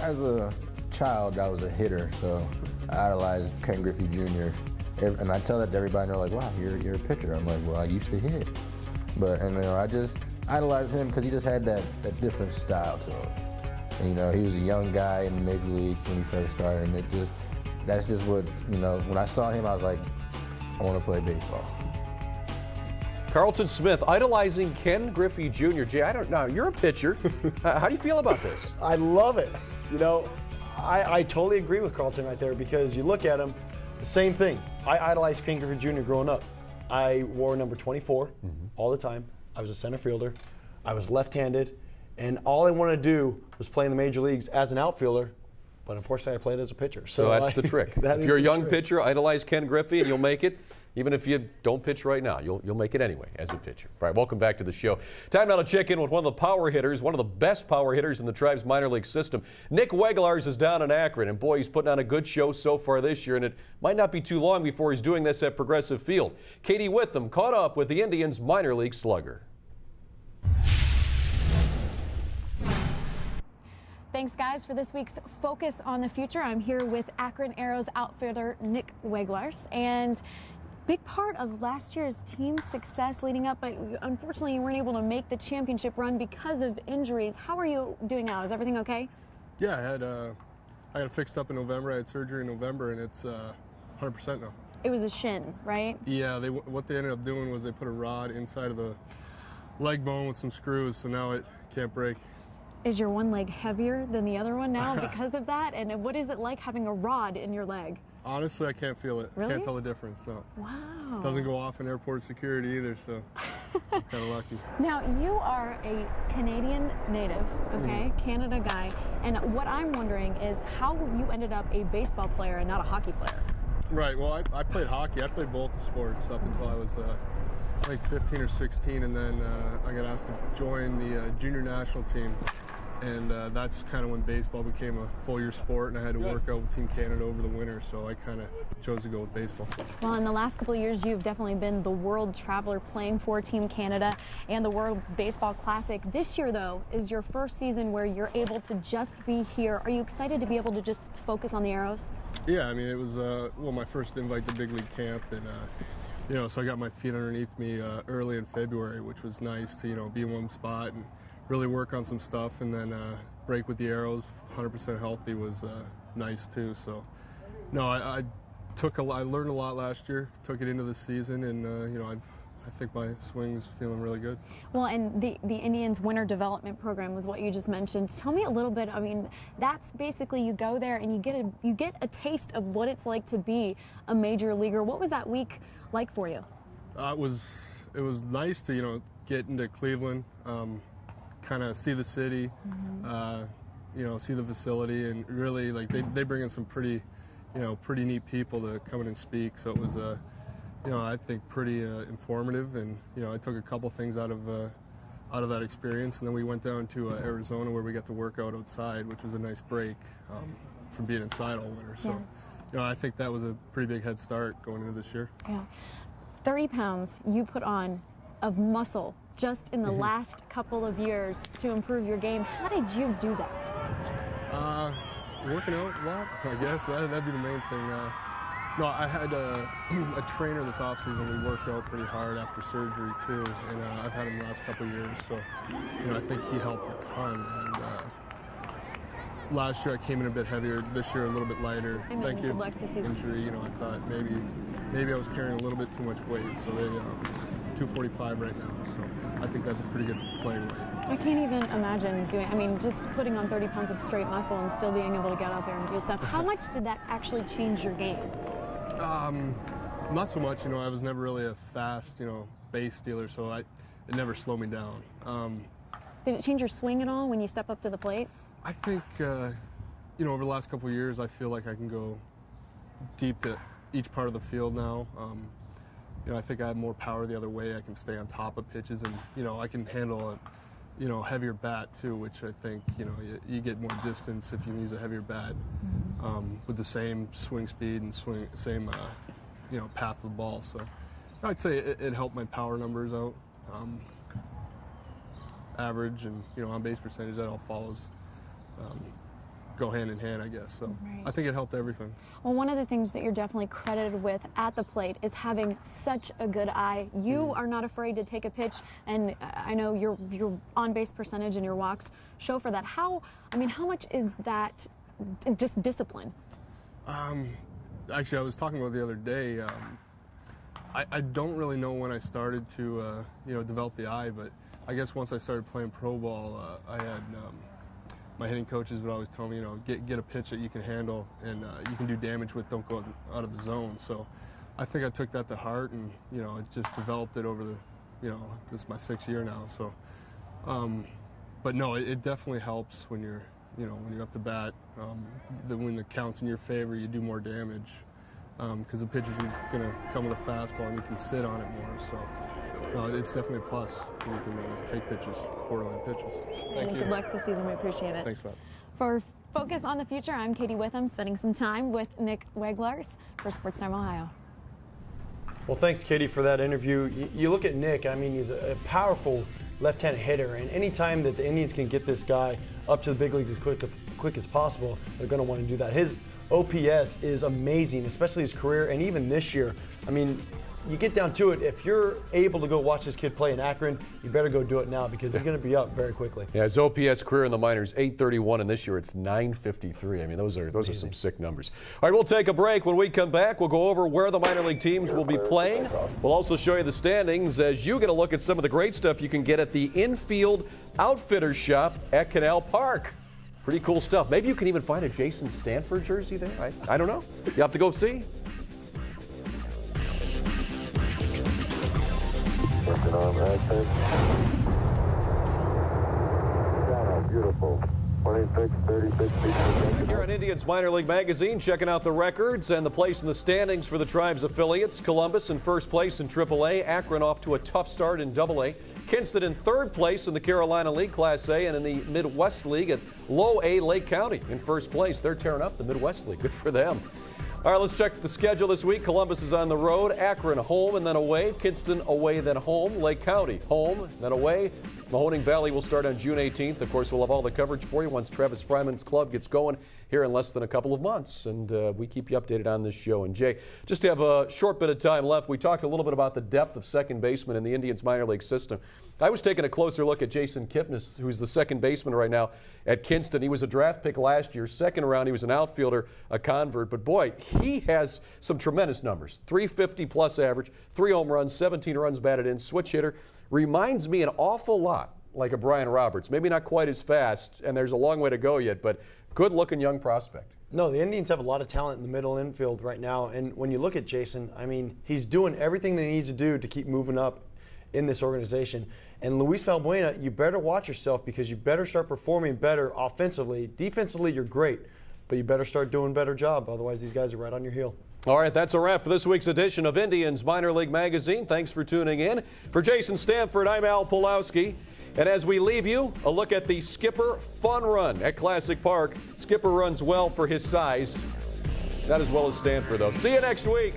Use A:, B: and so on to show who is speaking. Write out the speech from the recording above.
A: as a child, I was a hitter, so I idolized Ken Griffey Jr. And I tell that to everybody, and they're like, wow, you're a pitcher. I'm like, well, I used to hit. And I just idolized him because he just had that different style to him. And, he was a young guy in the major leagues when he first started, and that's just what, when I saw him, I was like, I want to play baseball.
B: Carlton Smith idolizing Ken Griffey Jr. Jay, I don't know. You're a pitcher. How do you feel about this?
C: I love it. I totally agree with Carlton right there, because you look at him, the same thing. I idolized Ken Griffey Jr. growing up. I wore number 24 all the time. I was a center fielder. I was left-handed. And all I wanted to do was play in the major leagues as an outfielder. But unfortunately, I played as a pitcher.
B: So that's the trick. If you're a young pitcher, idolize Ken Griffey, and you'll make it. Even if you don't pitch right now, you'll make it anyway as a pitcher. All right, welcome back to the show. Time now to check in with one of the power hitters, one of the best power hitters in the Tribe's minor league system. Nick Weglars is down in Akron, and boy, he's putting on a good show so far this year, and it might not be too long before he's doing this at Progressive Field. Katie Witham caught up with the Indians' minor league slugger.
D: Thanks, guys, for this week's Focus on the Future. I'm here with Akron Arrows outfielder Nick Weglars, and big part of last year's team success leading up, but unfortunately you weren't able to make the championship run because of injuries. How are you doing now? Is everything okay?
E: Yeah, I got it fixed up in November. I had surgery in November, and it's 100% now. It
D: was a shin, right?
E: Yeah, what they ended up doing was they put a rod inside of the leg bone with some screws, so now it can't break.
D: Is your one leg heavier than the other one now because of that? And what is it like having a rod in your leg?
E: Honestly, I can't feel it.
D: Really?
E: Can't tell the difference. So.
D: Wow.
E: It doesn't go off in airport security either, so I'm kind of lucky.
D: Now, you are a Canadian native, okay, Canada guy, and what I'm wondering is how you ended up a baseball player and not a hockey player.
E: Right, well, I played hockey. I played both sports up until I was like 15 or 16, and then I got asked to join the junior national team. And that's kind of when baseball became a full-year sport, and I had to work out with Team Canada over the winter, so I kind of chose to go with baseball.
D: Well, in the last couple of years, you've definitely been the world traveler playing for Team Canada and the World Baseball Classic. This year, though, is your first season where you're able to just be here. Are you excited to be able to just focus on the Arrows?
E: Yeah, I mean, it was my first invite to big league camp, and so I got my feet underneath me early in February, which was nice to be in one spot and really work on some stuff, and then break with the Arrows 100% healthy was nice too. So no, I learned a lot last year, took it into the season, and I think my swing's feeling really good.
D: Well, and the Indians winter development program was what you just mentioned. Tell me a little bit. I mean, that's basically you go there and you get a taste of what it's like to be a major leaguer. What was that week like for you?
E: It was nice to get into Cleveland, kind of see the city, see the facility, and really they bring in some pretty neat people to come in and speak. So it was I think pretty informative, and I took a couple things out of that experience, and then we went down to Arizona where we got to work out outside, which was a nice break from being inside all winter. So I think that was a pretty big head start going into this year.
D: Yeah, 30 pounds you put on of muscle just in the last couple of years to improve your game. How did you do that?
E: Working out a lot, I guess. That'd be the main thing. No, I had a trainer this offseason. We worked out pretty hard after surgery too, and I've had him the last couple of years. So, I think he helped a ton. And last year I came in a bit heavier. This year a little bit lighter. Thank you.
D: Good luck this season.
E: Injury, I thought maybe I was carrying a little bit too much weight. So they 245 right now. So I think that's a pretty good playing weight.
D: I can't even imagine just putting on 30 pounds of straight muscle and still being able to get out there and do stuff. How much did that actually change your game?
E: Not so much. I was never really a fast, base stealer, so it never slowed me down.
D: Did it change your swing at all when you step up to the plate?
E: I think, over the last couple of years, I feel like I can go deep to each part of the field now. I think I have more power the other way. I can stay on top of pitches, and I can handle a heavier bat too, which I think you get more distance if you use a heavier bat with the same swing speed and same path of the ball. So I'd say it helped my power numbers out. Average and on base percentage, that all follows go hand in hand, I guess. So
D: Right.
E: I think it helped everything.
D: Well, one of the things that you're definitely credited with at the plate is having such a good eye. You are not afraid to take a pitch, and I know your on-base percentage and your walks show for that. How much is that just discipline?
E: Actually, I was talking about the other day. I don't really know when I started to develop the eye, but I guess once I started playing pro ball, I had my hitting coaches would always tell me, get a pitch that you can handle and you can do damage with. Don't go out of the zone. So I think I took that to heart, and it just developed it over the, this is my 6th year now. So, but no, it definitely helps when you're up to bat. When the count's in your favor, you do more damage because the pitcher's going to come with a fastball and you can sit on it more. So it's definitely a plus when you can take pitches, borderline pitches.
D: Thank you. Good luck this season. We appreciate it.
E: Thanks a lot.
D: For Focus on the Future, I'm Katie Witham, spending some time with Nick Weglars for SportsTime Ohio.
C: Well, thanks, Katie, for that interview. You look at Nick, I mean, he's a powerful left-handed hitter, and anytime that the Indians can get this guy up to the big leagues as quick as possible, they're going to want to do that. His OPS is amazing, especially his career, and even this year. I mean, you get down to it, if you're able to go watch this kid play in Akron, you better go do it now because he's going to be up very quickly.
B: Yeah, his OPS career in the minors, 831, and this year it's 953. I mean, those are some sick numbers. All right, we'll take a break. When we come back, we'll go over where the minor league teams will be playing. We'll also show you the standings as you get a look at some of the great stuff you can get at the Infield Outfitters Shop at Canal Park. Pretty cool stuff. Maybe you can even find a Jason Stanford jersey there. I don't know. You have to go see.
F: Beautiful. 26, 36 feet.
B: Here on Indians Minor League Magazine, checking out the records and the place in the standings for the Tribe's affiliates. Columbus in first place in AAA. Akron off to a tough start in AA. Kinston in third place in the Carolina League Class A, and in the Midwest League at Low A, Lake County in first place. They're tearing up the Midwest League. Good for them. All right, let's check the schedule this week. Columbus is on the road. Akron home and then away. Kinston away, then home. Lake County home, then away. Mahoning Valley will start on June 18th. Of course, we'll have all the coverage for you once Travis Fryman's club gets going here in less than a couple of months. And we keep you updated on this show. And Jay, just to have a short bit of time left, we talked a little bit about the depth of second baseman in the Indians minor league system. I was taking a closer look at Jason Kipnis, who's the second baseman right now at Kinston. He was a draft pick last year. Second round, he was an outfielder, a convert. But boy, he has some tremendous numbers. 350 plus average, 3 home runs, 17 runs batted in, switch hitter. Reminds me an awful lot like a Brian Roberts. Maybe not quite as fast, and there's a long way to go yet, but good-looking young prospect.
C: No, the Indians have a lot of talent in the middle infield right now, and when you look at Jason, I mean, he's doing everything that he needs to do to keep moving up in this organization. And Luis Valbuena, you better watch yourself because you better start performing better offensively. Defensively, you're great, but you better start doing a better job. Otherwise, these guys are right on your heel.
B: All right, that's a wrap for this week's edition of Indians Minor League Magazine. Thanks for tuning in. For Jason Stanford, I'm Al Pulowski. And as we leave you, a look at the Skipper Fun Run at Classic Park. Skipper runs well for his size. Not as well as Stanford, though. See you next week.